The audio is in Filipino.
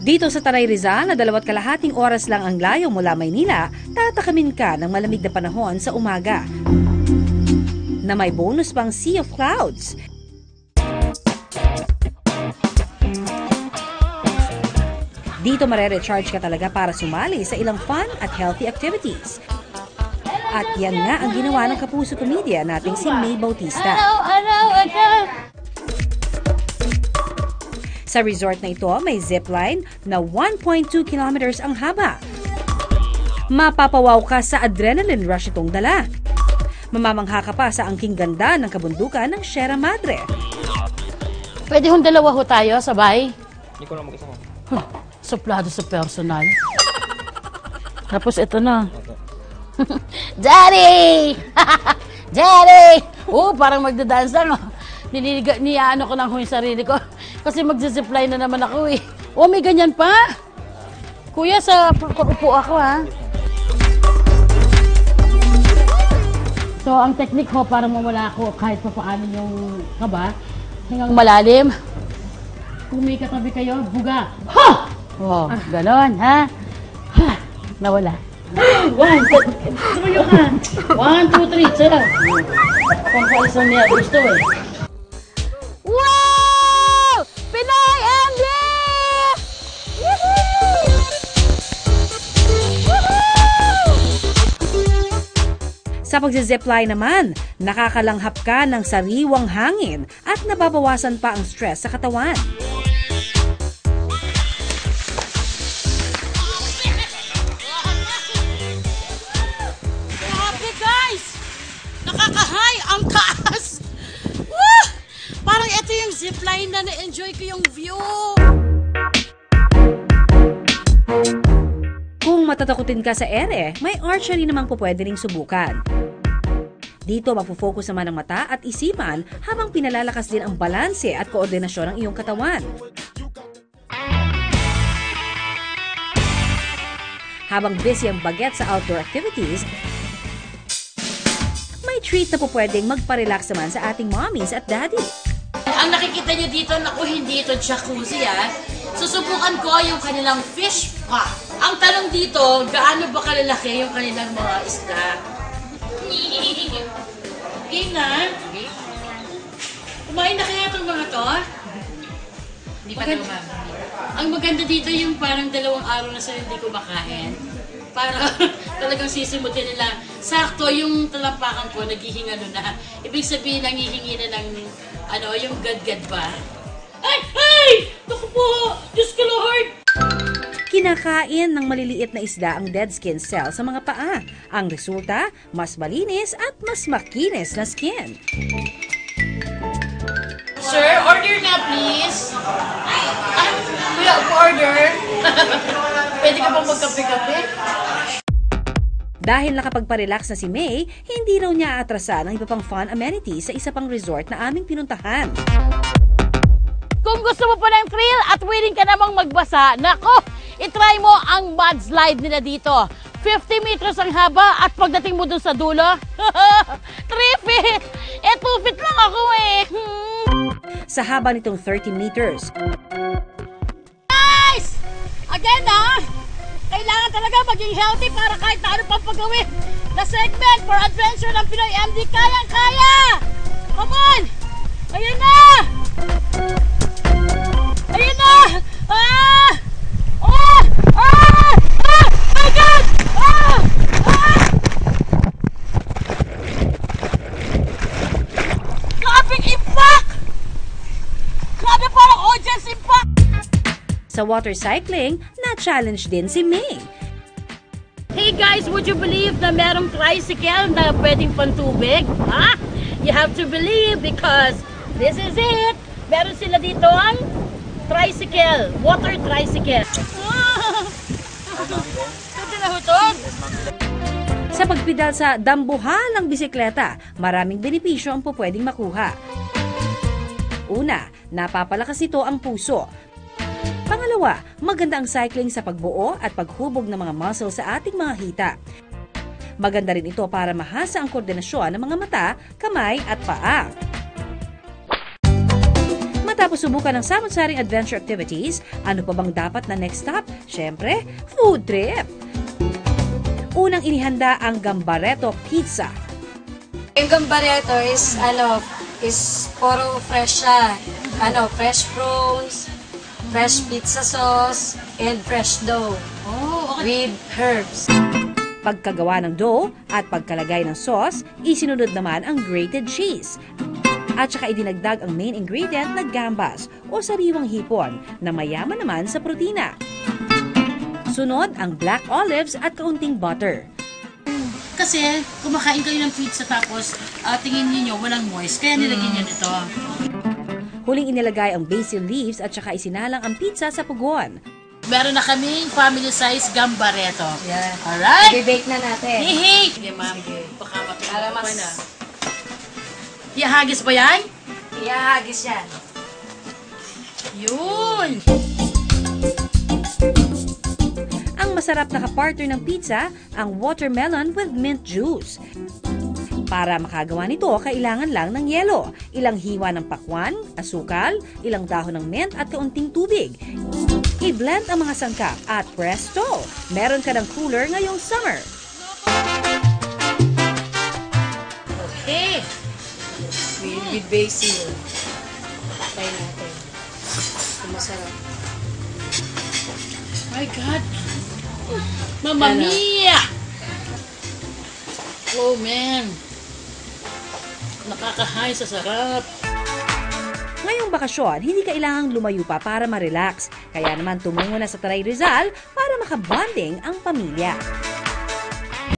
Dito sa Tanay Rizal na 2.5 oras lang ang layo mula Maynila, tatakamin ka ng malamig na panahon sa umaga na may bonus pang sea of clouds. Dito mare-recharge ka talaga para sumali sa ilang fun at healthy activities. At yan nga ang ginawa ng kapuso comedian nating si May Bautista. Sa resort na ito, may zipline na 1.2 kilometers ang haba. Mapapawaw ka sa adrenaline rush itong dala. Mamamangha ka pa sa angking ganda ng kabundukan ng Sierra Madre. Pwede hong dalawa ho tayo, sabay? Hindi ko na mag-isa ko. Suplado sa personal. Tapos ito na. Daddy! Daddy! Parang magda-dance lang. Niyaano ko lang yung sarili ko. Kasi magzizipline na naman ako eh. May ganyan pa? Kuya, sa upo ako ha. So, ang technique ho, para mawala ako kahit pa paano yung kaba. Hanggang malalim. Kung may katabi kayo, buga. Ha! Ganon ha. Ha! Nawala. 1, 2, sumayo ka. 1, 2, 3, tsara. Pampalisan niya, gusto eh. Wow! Pinoy MD! Sa pagzizipline naman, nakakalanghap ka ng sariwang hangin at nababawasan pa ang stress sa katawan. Grabe guys! Nakaka-high ang taas! Woo! Parang ito yung zipline na na-enjoy ko yung view. Kung matatakutin ka sa ere, may archery namang pwede ring subukan. Dito mapofocus naman ang mata at isipan habang pinalalakas din ang balanse at koordinasyon ng iyong katawan. Habang busy ang baget sa outdoor activities, may treat na pwedeng magparelax naman sa ating mommies at daddy. Ang nakikita niyo dito, naku, hindi ito jacuzzi ha. Susubukan ko yung kanilang fish pot. Ang tanong dito, gaano ba kalalaki yung kanilang mga isda? Game na? Kumain na kaya itong mga to? Hindi pa naman. Ang maganda dito yung parang 2 araw na sila hindi kumakain. Para talagang sisimutin nila. Sakto yung talampakan ko, naghihingalo na. Ibig sabihin, nangihingi na ng yung gad-gad ba? Ay! Naku po! Diyos ko Lord! Kinakain ng maliliit na isda ang dead skin cell sa mga paa. Ang resulta, mas malinis at mas makinis na skin. Sir, order na please. Kuya, order. Pwede ka bang magkape-kape? Dahil nakapagparelax na si May, hindi raw niya aatrasan ang iba pang fun amenities sa isa pang resort na aming pinuntahan. Kung gusto mo pa ng thrill at willing ka namang magbasa, nako, itry mo ang mudslide nila dito. 50 meters ang haba at pagdating mo dun sa dulo, 3 feet! 2 feet lang ako eh. Sa haba nitong 30 meters. Guys! Again kailangan talaga maging healthy para kahit na ano pang pagawin. The segment for adventure ng Pinoy MD, kayang-kaya! Come on! Ayun na! Ayun na! My God! Grabing impact! Grabe parang audience impact! Sa water cycling, na-challenge din si May. Hey guys, would you believe na merong tricycle na pwedeng pantubig? Ha? You have to believe because this is it! Meron sila dito ang tricycle, water tricycle. Ganda na hutod. Sa pagpidal sa dambuhalang bisikleta, maraming benepisyo ang pwedeng makuha. Una, napapalakas nito ang puso. Pangalawa, maganda ang cycling sa pagbuo at paghubog ng mga muscle sa ating mga hita. Maganda rin ito para mahasa ang koordinasyon ng mga mata, kamay at paa. Pagkatapos subukan ng samot-saring adventure activities, ano pa bang dapat na next stop? Siyempre, food trip! Unang inihanda ang Gambaretto Pizza. Yung gambareto is puro fresh siya. Fresh prawns, fresh pizza sauce, and fresh dough Oh, okay. with herbs. Pagkagawa ng dough at pagkalagay ng sauce, isinunod naman ang grated cheese. At saka idinagdag ang main ingredient na gambas o sariwang hipon na mayaman naman sa protina. Sunod ang black olives at kaunting butter. Kasi kumakain kayo ng pizza tapos tingin niyo walang moist, kaya nilagyan niyo nito. Huling inilagay ang basil leaves at saka isinalang ang pizza sa pugon. Meron na kaming family size gambaretto. Yeah. Alright? I-bake na natin. Hey! Sige ma'am, baka Para matuloy mas na. Ihagis ba yan? ihahagis yan. Yun! Ang masarap na kapartner ng pizza, ang watermelon with mint juice. Para makagawa nito, kailangan lang ng yelo, ilang hiwa ng pakwan, asukal, ilang dahon ng mint at kaunting tubig. I-blend ang mga sangkap at presto! Meron ka ng cooler ngayong summer. Okay. With basil. Try natin. Masarap. My God! Mamma mia! Oh man! Nakakahay sa sarap. Ngayong bakasyon, hindi kailangang lumayo pa para ma-relax. Kaya naman tumungo na sa Taray Rizal para makabonding ang pamilya.